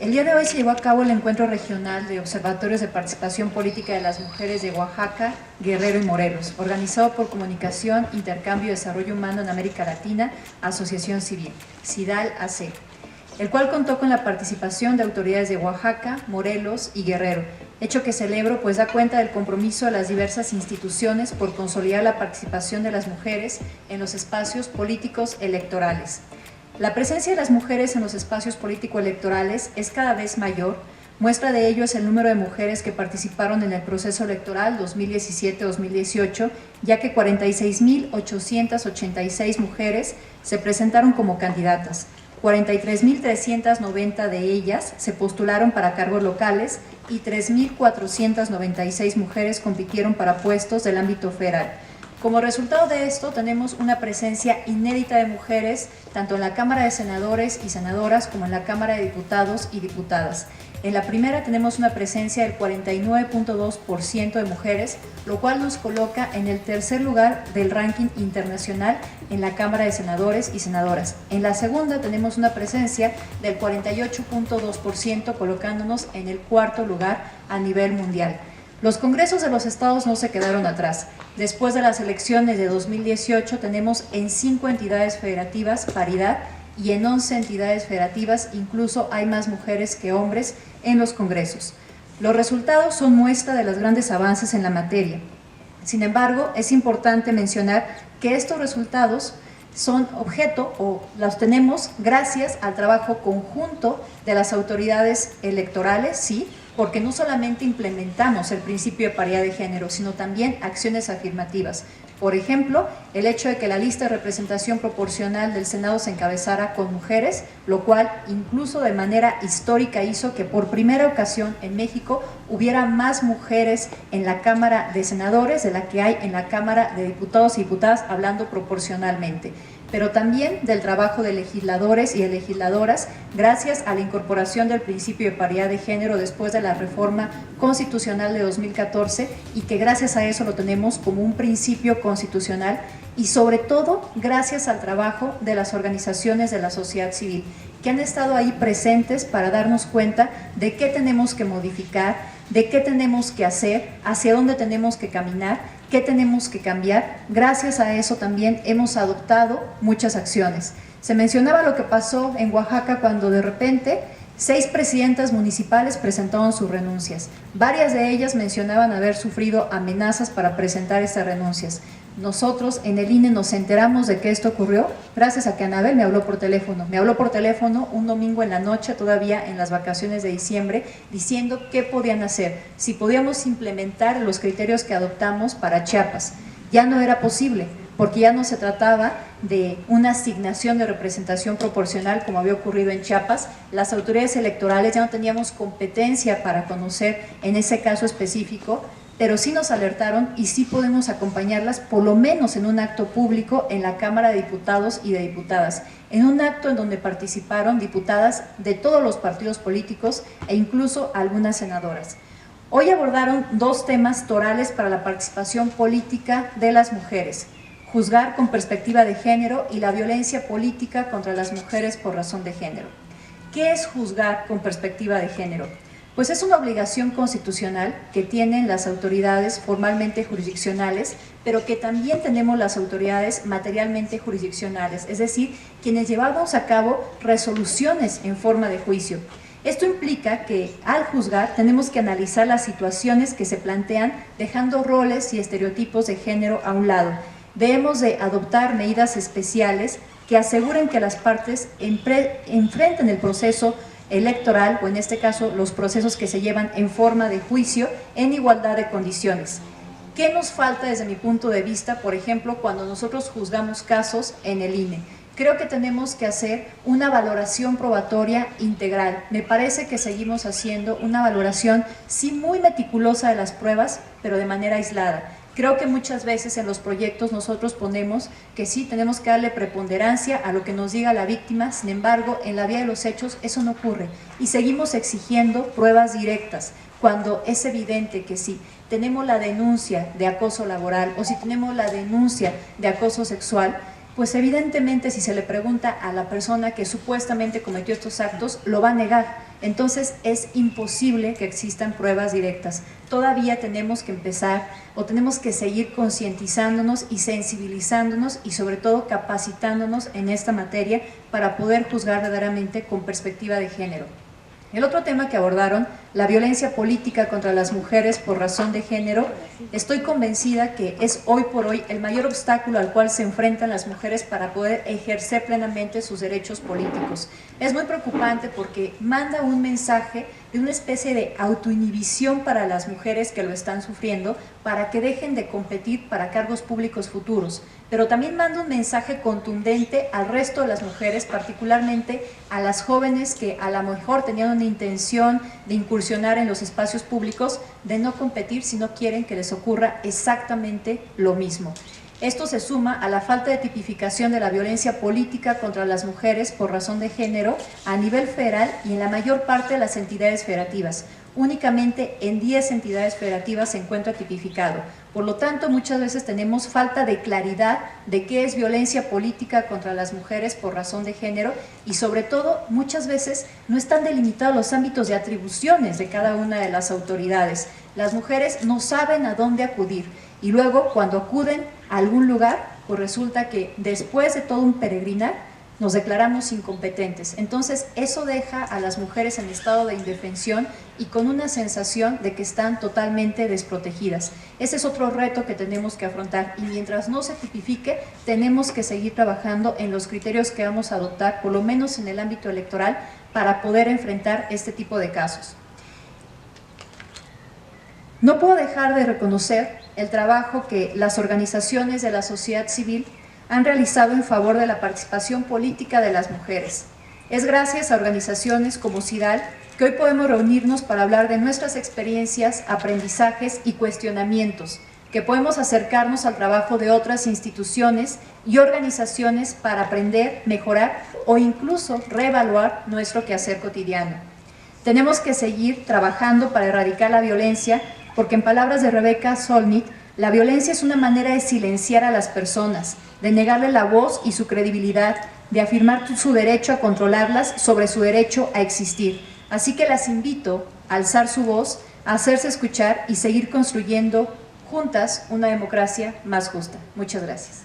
El día de hoy se llevó a cabo el encuentro regional de observatorios de participación política de las mujeres de Oaxaca, Guerrero y Morelos, organizado por Comunicación, Intercambio y Desarrollo Humano en América Latina, Asociación Civil, CIDAL-AC, el cual contó con la participación de autoridades de Oaxaca, Morelos y Guerrero, hecho que celebro pues da cuenta del compromiso de las diversas instituciones por consolidar la participación de las mujeres en los espacios políticos electorales. La presencia de las mujeres en los espacios político-electorales es cada vez mayor. Muestra de ello es el número de mujeres que participaron en el proceso electoral 2017-2018, ya que 46.886 mujeres se presentaron como candidatas. 43.390 de ellas se postularon para cargos locales y 3.496 mujeres compitieron para puestos del ámbito federal. Como resultado de esto, tenemos una presencia inédita de mujeres tanto en la Cámara de Senadores y Senadoras como en la Cámara de Diputados y Diputadas. En la primera tenemos una presencia del 49.2% de mujeres, lo cual nos coloca en el tercer lugar del ranking internacional en la Cámara de Senadores y Senadoras. En la segunda tenemos una presencia del 48.2%, colocándonos en el cuarto lugar a nivel mundial. Los congresos de los estados no se quedaron atrás. Después de las elecciones de 2018 tenemos en 5 entidades federativas paridad y en 11 entidades federativas incluso hay más mujeres que hombres en los congresos. Los resultados son muestra de los grandes avances en la materia. Sin embargo, es importante mencionar que estos resultados son objeto o los tenemos gracias al trabajo conjunto de las autoridades electorales, sí, porque no solamente implementamos el principio de paridad de género, sino también acciones afirmativas. Por ejemplo, el hecho de que la lista de representación proporcional del Senado se encabezara con mujeres, lo cual incluso de manera histórica hizo que por primera ocasión en México hubiera más mujeres en la Cámara de Senadores de la que hay en la Cámara de Diputados y Diputadas, hablando proporcionalmente, pero también del trabajo de legisladores y de legisladoras gracias a la incorporación del principio de paridad de género después de la reforma constitucional de 2014 y que gracias a eso lo tenemos como un principio constitucional y sobre todo gracias al trabajo de las organizaciones de la sociedad civil que han estado ahí presentes para darnos cuenta de qué tenemos que modificar, de qué tenemos que hacer, hacia dónde tenemos que caminar, qué tenemos que cambiar. Gracias a eso también hemos adoptado muchas acciones. Se mencionaba lo que pasó en Oaxaca cuando de repente 6 presidentas municipales presentaron sus renuncias. Varias de ellas mencionaban haber sufrido amenazas para presentar estas renuncias. Nosotros en el INE nos enteramos de que esto ocurrió gracias a que Anabel me habló por teléfono. Me habló por teléfono un domingo en la noche, todavía en las vacaciones de diciembre, diciendo qué podían hacer, si podíamos implementar los criterios que adoptamos para Chiapas. Ya no era posible, porque ya no se trataba de una asignación de representación proporcional como había ocurrido en Chiapas. Las autoridades electorales ya no teníamos competencia para conocer en ese caso específico, pero sí nos alertaron y sí podemos acompañarlas por lo menos en un acto público en la Cámara de Diputados y de Diputadas, en un acto en donde participaron diputadas de todos los partidos políticos e incluso algunas senadoras. Hoy abordaron 2 temas torales para la participación política de las mujeres: juzgar con perspectiva de género y la violencia política contra las mujeres por razón de género. ¿Qué es juzgar con perspectiva de género? Pues es una obligación constitucional que tienen las autoridades formalmente jurisdiccionales, pero que también tenemos las autoridades materialmente jurisdiccionales, es decir, quienes llevamos a cabo resoluciones en forma de juicio. Esto implica que al juzgar tenemos que analizar las situaciones que se plantean dejando roles y estereotipos de género a un lado. Debemos de adoptar medidas especiales que aseguren que las partes enfrenten el proceso electoral, o en este caso los procesos que se llevan en forma de juicio, en igualdad de condiciones. ¿Qué nos falta desde mi punto de vista, por ejemplo, cuando nosotros juzgamos casos en el INE? Creo que tenemos que hacer una valoración probatoria integral. Me parece que seguimos haciendo una valoración, sí, muy meticulosa de las pruebas, pero de manera aislada. Creo que muchas veces en los proyectos nosotros ponemos que sí, tenemos que darle preponderancia a lo que nos diga la víctima, sin embargo, en la vía de los hechos eso no ocurre y seguimos exigiendo pruebas directas, cuando es evidente que si tenemos la denuncia de acoso laboral o si tenemos la denuncia de acoso sexual, pues evidentemente si se le pregunta a la persona que supuestamente cometió estos actos, lo va a negar. entonces es imposible que existan pruebas directas. Todavía tenemos que empezar o tenemos que seguir concientizándonos y sensibilizándonos y sobre todo capacitándonos en esta materia para poder juzgar verdaderamente con perspectiva de género. El otro tema que abordaron, la violencia política contra las mujeres por razón de género, estoy convencida que es hoy por hoy el mayor obstáculo al cual se enfrentan las mujeres para poder ejercer plenamente sus derechos políticos. Es muy preocupante porque manda un mensaje de una especie de autoinhibición para las mujeres que lo están sufriendo, para que dejen de competir para cargos públicos futuros, pero también manda un mensaje contundente al resto de las mujeres, particularmente a las jóvenes que a lo mejor tenían una intención de incursionar en los espacios públicos, de no competir si no quieren que les ocurra exactamente lo mismo. Esto se suma a la falta de tipificación de la violencia política contra las mujeres por razón de género a nivel federal y en la mayor parte de las entidades federativas. Únicamente en 10 entidades federativas se encuentra tipificado. Por lo tanto, muchas veces tenemos falta de claridad de qué es violencia política contra las mujeres por razón de género y sobre todo muchas veces no están delimitados los ámbitos de atribuciones de cada una de las autoridades. Las mujeres no saben a dónde acudir y luego cuando acuden a algún lugar, pues resulta que después de todo un peregrinar, nos declaramos incompetentes. Entonces eso deja a las mujeres en estado de indefensión y con una sensación de que están totalmente desprotegidas. Ese es otro reto que tenemos que afrontar y mientras no se tipifique tenemos que seguir trabajando en los criterios que vamos a adoptar, por lo menos en el ámbito electoral, para poder enfrentar este tipo de casos. No puedo dejar de reconocer el trabajo que las organizaciones de la sociedad civil han realizado en favor de la participación política de las mujeres. Es gracias a organizaciones como CIDAL que hoy podemos reunirnos para hablar de nuestras experiencias, aprendizajes y cuestionamientos, que podemos acercarnos al trabajo de otras instituciones y organizaciones para aprender, mejorar o incluso reevaluar nuestro quehacer cotidiano. Tenemos que seguir trabajando para erradicar la violencia, porque en palabras de Rebecca Solnit, la violencia es una manera de silenciar a las personas, de negarle la voz y su credibilidad, de afirmar su derecho a controlarlas sobre su derecho a existir. Así que las invito a alzar su voz, a hacerse escuchar y seguir construyendo juntas una democracia más justa. Muchas gracias.